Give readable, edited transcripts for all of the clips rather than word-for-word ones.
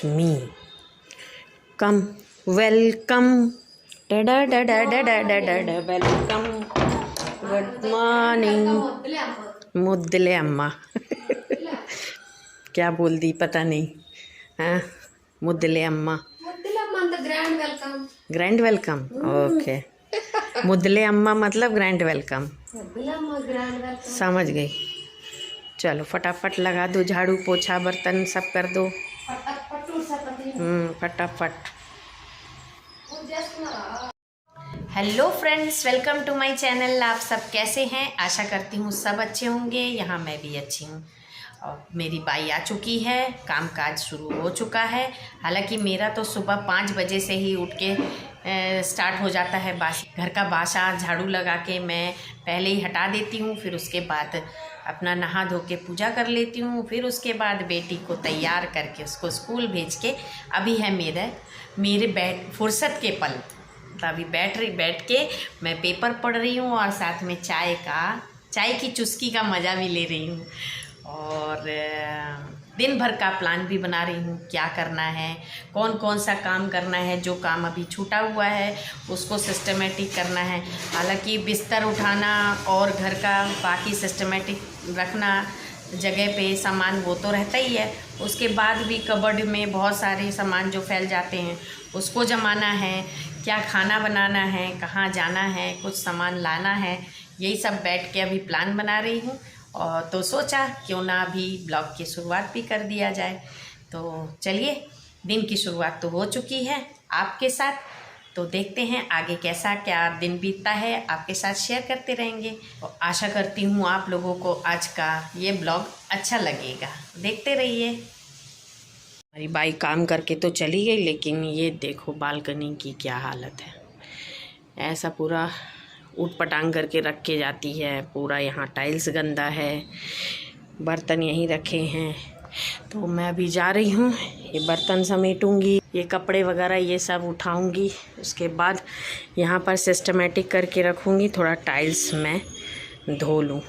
मी। कम, welcome, welcome, good morning. मुद्दले अम्मा क्या बोल दी पता नहीं। हाँ, मुद्दले अम्मा ग्रैंड वेलकम। ओके, मुद्दले अम्मा मतलब ग्रैंड वेलकम, समझ गई। चलो फटाफट लगा दो, झाड़ू पोछा बर्तन सब कर दो। फटाफट। Hello friends, welcome to my channel. आप सब कैसे हैं? आशा करती हूँ सब अच्छे होंगे। यहाँ मैं भी अच्छी हूँ। और मेरी बाई आ चुकी है, कामकाज शुरू हो चुका है। हालांकि मेरा तो सुबह 5 बजे से ही उठ के स्टार्ट हो जाता है। घर का बासा झाड़ू लगा के मैं पहले ही हटा देती हूँ। फिर उसके बाद अपना नहा धो के पूजा कर लेती हूँ। फिर उसके बाद बेटी को तैयार करके उसको स्कूल भेज के अभी है मेरे फुर्सत के पल। तो अभी बैठ के मैं पेपर पढ़ रही हूँ और साथ में चाय की चुस्की का मज़ा भी ले रही हूँ। और दिन भर का प्लान भी बना रही हूँ, क्या करना है, कौन कौन सा काम करना है। जो काम अभी छूटा हुआ है उसको सिस्टमेटिक करना है। हालांकि बिस्तर उठाना और घर का बाकी सिस्टमेटिक रखना, जगह पे सामान वो तो रहता ही है। उसके बाद भी कबर्ड में बहुत सारे सामान जो फैल जाते हैं उसको जमाना है, क्या खाना बनाना है, कहाँ जाना है, कुछ सामान लाना है। यही सब बैठ के अभी प्लान बना रही हूँ। और तो सोचा क्यों ना अभी ब्लॉग की शुरुआत भी कर दिया जाए। तो चलिए, दिन की शुरुआत तो हो चुकी है आपके साथ। तो देखते हैं आगे कैसा क्या दिन बीतता है, आपके साथ शेयर करते रहेंगे। और आशा करती हूँ आप लोगों को आज का ये ब्लॉग अच्छा लगेगा। देखते रहिए। हमारी बाई काम करके तो चली गई, लेकिन ये देखो बालकनी की क्या हालत है। ऐसा पूरा ऊट पटांग करके रख के जाती है। पूरा यहाँ टाइल्स गंदा है, बर्तन यहीं रखे हैं। तो मैं अभी जा रही हूँ, ये बर्तन समेटूंगी, ये कपड़े वगैरह ये सब उठाऊंगी। उसके बाद यहाँ पर सिस्टमेटिक करके रखूँगी। थोड़ा टाइल्स मैं धो लूँ।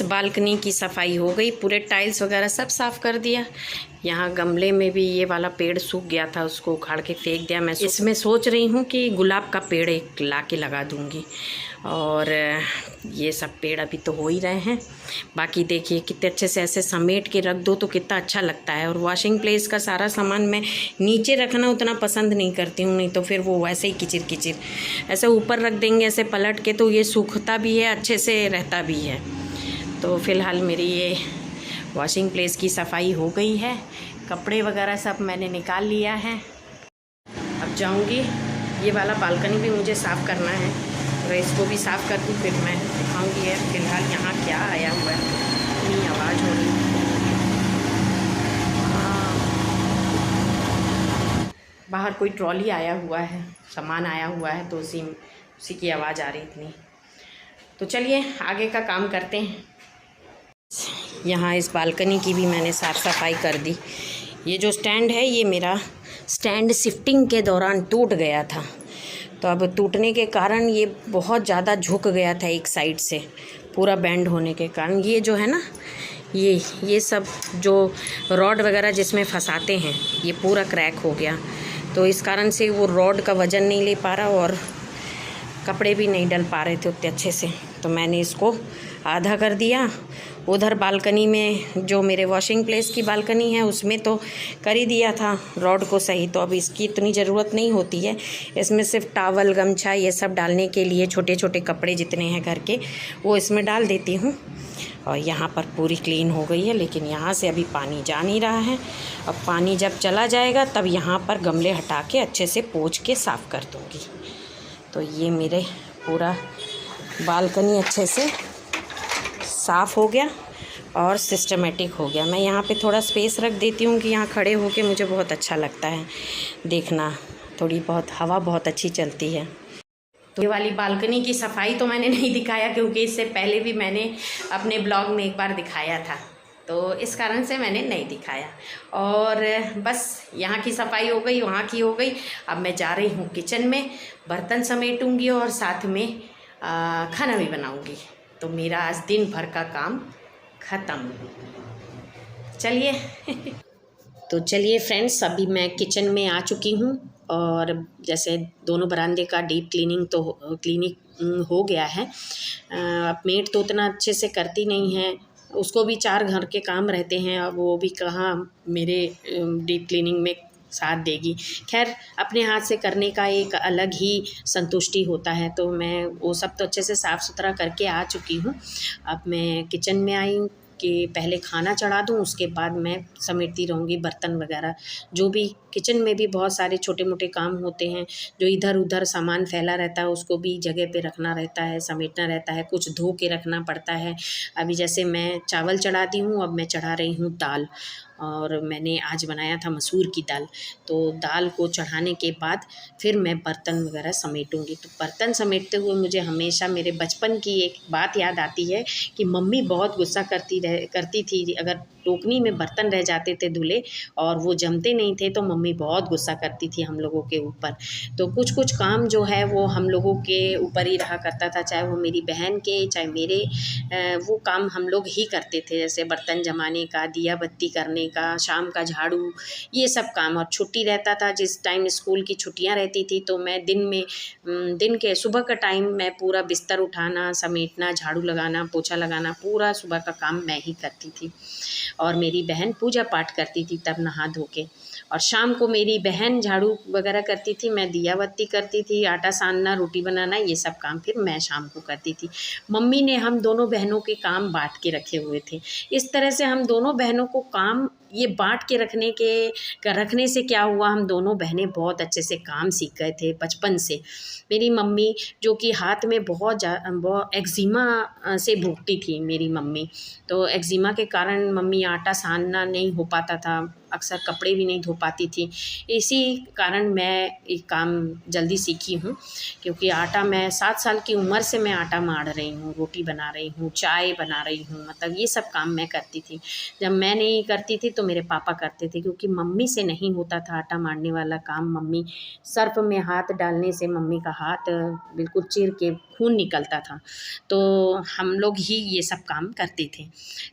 बालकनी की सफाई हो गई, पूरे टाइल्स वगैरह सब साफ़ कर दिया। यहाँ गमले में भी ये वाला पेड़ सूख गया था, उसको उखाड़ के फेंक दिया। मैं इसमें सोच रही हूँ कि गुलाब का पेड़ एक ला के लगा दूँगी। और ये सब पेड़ अभी तो हो ही रहे हैं। बाकी देखिए कितने अच्छे से ऐसे समेट के रख दो तो कितना अच्छा लगता है। और वॉशिंग प्लेस का सारा सामान मैं नीचे रखना उतना पसंद नहीं करती हूँ, नहीं तो फिर वो वैसे ही किचिर किचिर ऐसे ऊपर रख देंगे ऐसे पलट के, तो ये सूखता भी है, अच्छे से रहता भी है। तो फ़िलहाल मेरी ये वॉशिंग प्लेस की सफाई हो गई है। कपड़े वगैरह सब मैंने निकाल लिया है। अब जाऊंगी, ये वाला बालकनी भी मुझे साफ़ करना है। और इसको भी साफ़ कर दूँ फिर मैं दिखाऊंगी। है फ़िलहाल यहाँ क्या आया हुआ है, इतनी आवाज़ हो रही है। बाहर कोई ट्रॉली आया हुआ है, सामान आया हुआ है, तो उसी की आवाज़ आ रही इतनी। तो चलिए आगे का काम करते हैं। यहाँ इस बालकनी की भी मैंने साफ़ सफाई कर दी। ये जो स्टैंड है, ये मेरा स्टैंड शिफ्टिंग के दौरान टूट गया था। तो अब टूटने के कारण ये बहुत ज़्यादा झुक गया था एक साइड से, पूरा बेंड होने के कारण। ये जो है ना, ये सब जो रॉड वगैरह जिसमें फंसाते हैं, ये पूरा क्रैक हो गया। तो इस कारण से वो रॉड का वज़न नहीं ले पा रहा और कपड़े भी नहीं डल पा रहे थे उतने अच्छे से। तो मैंने इसको आधा कर दिया। उधर बालकनी में जो मेरे वॉशिंग प्लेस की बालकनी है उसमें तो कर ही दिया था रॉड को सही। तो अब इसकी इतनी ज़रूरत नहीं होती है। इसमें सिर्फ टावल गमछा ये सब डालने के लिए, छोटे छोटे कपड़े जितने हैं घर के, वो इसमें डाल देती हूँ। और यहाँ पर पूरी क्लीन हो गई है, लेकिन यहाँ से अभी पानी जा नहीं रहा है। अब पानी जब चला जाएगा तब यहाँ पर गमले हटा के अच्छे से पोंछ के साफ़ कर दूँगी। तो ये मेरे पूरा बालकनी अच्छे से साफ़ हो गया और सिस्टमेटिक हो गया। मैं यहाँ पे थोड़ा स्पेस रख देती हूँ कि यहाँ खड़े होके मुझे बहुत अच्छा लगता है देखना, थोड़ी बहुत हवा बहुत अच्छी चलती है। तो ये वाली बालकनी की सफाई तो मैंने नहीं दिखाया क्योंकि इससे पहले भी मैंने अपने ब्लॉग में एक बार दिखाया था, तो इस कारण से मैंने नहीं दिखाया। और बस यहाँ की सफाई हो गई, वहाँ की हो गई। अब मैं जा रही हूँ किचन में, बर्तन समेटूँगी और साथ में खाना भी बनाऊँगी। तो मेरा आज दिन भर का काम ख़त्म। चलिए तो चलिए फ्रेंड्स, अभी मैं किचन में आ चुकी हूँ और जैसे दोनों बरामदे का डीप क्लीनिंग हो गया है। अब मेड तो उतना अच्छे से करती नहीं है, उसको भी 4 घर के काम रहते हैं, अब वो भी कहाँ मेरे डीप क्लीनिंग में साथ देगी। खैर, अपने हाथ से करने का एक अलग ही संतुष्टि होता है, तो मैं वो सब तो अच्छे से साफ़ सुथरा करके आ चुकी हूँ। अब मैं किचन में आई हूँ कि पहले खाना चढ़ा दूँ, उसके बाद मैं समेटती रहूँगी बर्तन वगैरह। जो भी किचन में भी बहुत सारे छोटे मोटे काम होते हैं, जो इधर उधर सामान फैला रहता है उसको भी जगह पे रखना रहता है, समेटना रहता है, कुछ धो के रखना पड़ता है। अभी जैसे मैं चावल चढ़ा दी हूँ, अब मैं चढ़ा रही हूँ दाल, और मैंने आज बनाया था मसूर की दाल। तो दाल को चढ़ाने के बाद फिर मैं बर्तन वगैरह समेटूँगी। तो बर्तन समेटते हुए मुझे हमेशा मेरे बचपन की एक बात याद आती है कि मम्मी बहुत गुस्सा करती थी अगर टोकनी में बर्तन रह जाते थे धुले और वो जमते नहीं थे, तो मम्मी बहुत गुस्सा करती थी हम लोगों के ऊपर। तो कुछ कुछ काम जो है वो हम लोगों के ऊपर ही रहा करता था, चाहे वो मेरी बहन के चाहे मेरे, वो काम हम लोग ही करते थे, जैसे बर्तन जमाने का, दिया बत्ती करने का, शाम का झाड़ू, ये सब काम। और छुट्टी रहता था, जिस टाइम स्कूल की छुट्टियां रहती थी, तो मैं दिन के सुबह का टाइम मैं पूरा बिस्तर उठाना, समेटना, झाड़ू लगाना, पोछा लगाना, पूरा सुबह का काम मैं ही करती थी। और मेरी बहन पूजा पाठ करती थी तब नहा धो के, और शाम को मेरी बहन झाड़ू वगैरह करती थी, मैं दिया बत्ती करती थी, आटा सानना, रोटी बनाना, ये सब काम फिर मैं शाम को करती थी। मम्मी ने हम दोनों बहनों के काम बांट के रखे हुए थे। इस तरह से हम दोनों बहनों को काम ये बांट के रखने से क्या हुआ, हम दोनों बहनें बहुत अच्छे से काम सीख गए थे बचपन से। मेरी मम्मी जो कि हाथ में बहुत एक्जिमा से भुगती थी मेरी मम्मी, तो एक्जिमा के कारण मम्मी आटा सानना नहीं हो पाता था, अक्सर कपड़े भी नहीं धो पाती थी। इसी कारण मैं ये काम जल्दी सीखी हूँ, क्योंकि आटा मैं 7 साल की उम्र से मैं आटा माड़ रही हूँ, रोटी बना रही हूँ, चाय बना रही हूँ, मतलब ये सब काम मैं करती थी। जब मैं नहीं करती थी तो मेरे पापा करते थे, क्योंकि मम्मी से नहीं होता था आटा मारने वाला काम। मम्मी सर्फ में हाथ डालने से मम्मी का हाथ बिल्कुल चिर के खून निकलता था, तो हम लोग ही ये सब काम करते थे।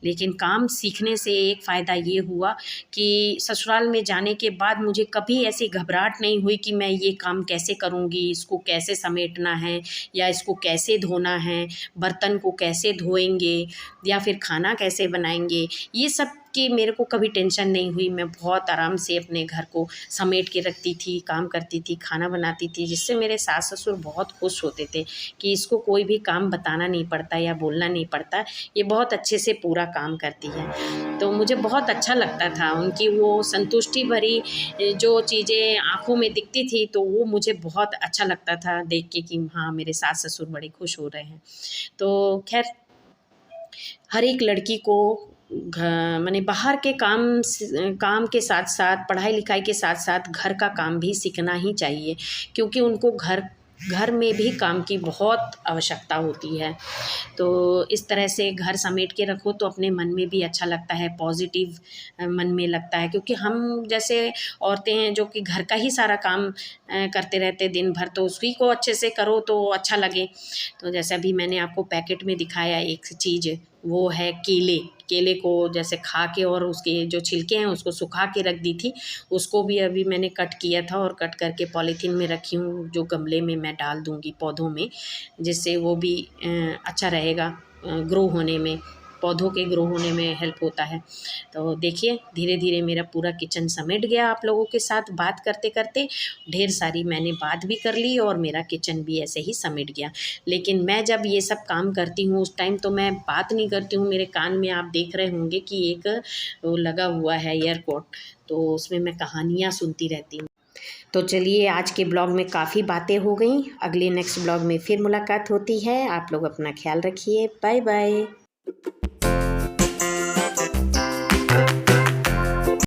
लेकिन काम सीखने से एक फ़ायदा ये हुआ कि ससुराल में जाने के बाद मुझे कभी ऐसी घबराहट नहीं हुई कि मैं ये काम कैसे करूँगी, इसको कैसे समेटना है, या इसको कैसे धोना है, बर्तन को कैसे धोएंगे, या फिर खाना कैसे बनाएंगे। ये सब की मेरे को कभी टेंशन नहीं हुई। मैं बहुत आराम से अपने घर को समेट के रखती थी, काम करती थी, खाना बनाती थी, जिससे मेरे सास ससुर बहुत खुश होते थे कि इसको कोई भी काम बताना नहीं पड़ता या बोलना नहीं पड़ता, ये बहुत अच्छे से पूरा काम करती है। तो मुझे बहुत अच्छा लगता था उनकी वो संतुष्टि भरी जो चीज़ें आँखों में दिखती थी, तो वो मुझे बहुत अच्छा लगता था देख के कि हाँ, मेरे सास ससुर बड़े खुश हो रहे हैं। तो खैर, हर एक लड़की को माने बाहर के काम के साथ साथ, पढ़ाई लिखाई के साथ साथ घर का काम भी सीखना ही चाहिए, क्योंकि उनको घर में भी काम की बहुत आवश्यकता होती है। तो इस तरह से घर समेट के रखो तो अपने मन में भी अच्छा लगता है, पॉजिटिव मन में लगता है, क्योंकि हम जैसे औरतें हैं जो कि घर का ही सारा काम करते रहते दिन भर, तो उसी को अच्छे से करो तो अच्छा लगे। तो जैसे अभी मैंने आपको पैकेट में दिखाया एक चीज़, वो है केले को जैसे खा के और उसके जो छिलके हैं उसको सुखा के रख दी थी, उसको भी अभी मैंने कट किया था और कट करके पॉलीथीन में रखी हूँ, जो गमले में मैं डाल दूँगी पौधों में, जिससे वो भी अच्छा रहेगा ग्रो होने में, पौधों के ग्रो होने में हेल्प होता है। तो देखिए, धीरे धीरे मेरा पूरा किचन समेट गया। आप लोगों के साथ बात करते करते ढेर सारी मैंने बात भी कर ली और मेरा किचन भी ऐसे ही समेट गया। लेकिन मैं जब ये सब काम करती हूँ उस टाइम तो मैं बात नहीं करती हूँ। मेरे कान में आप देख रहे होंगे कि एक वो लगा हुआ है ईयरपोड, तो उसमें मैं कहानियाँ सुनती रहती हूँ। तो चलिए, आज के ब्लॉग में काफ़ी बातें हो गई। अगले नेक्स्ट ब्लॉग में फिर मुलाकात होती है। आप लोग अपना ख्याल रखिए। Bye bye.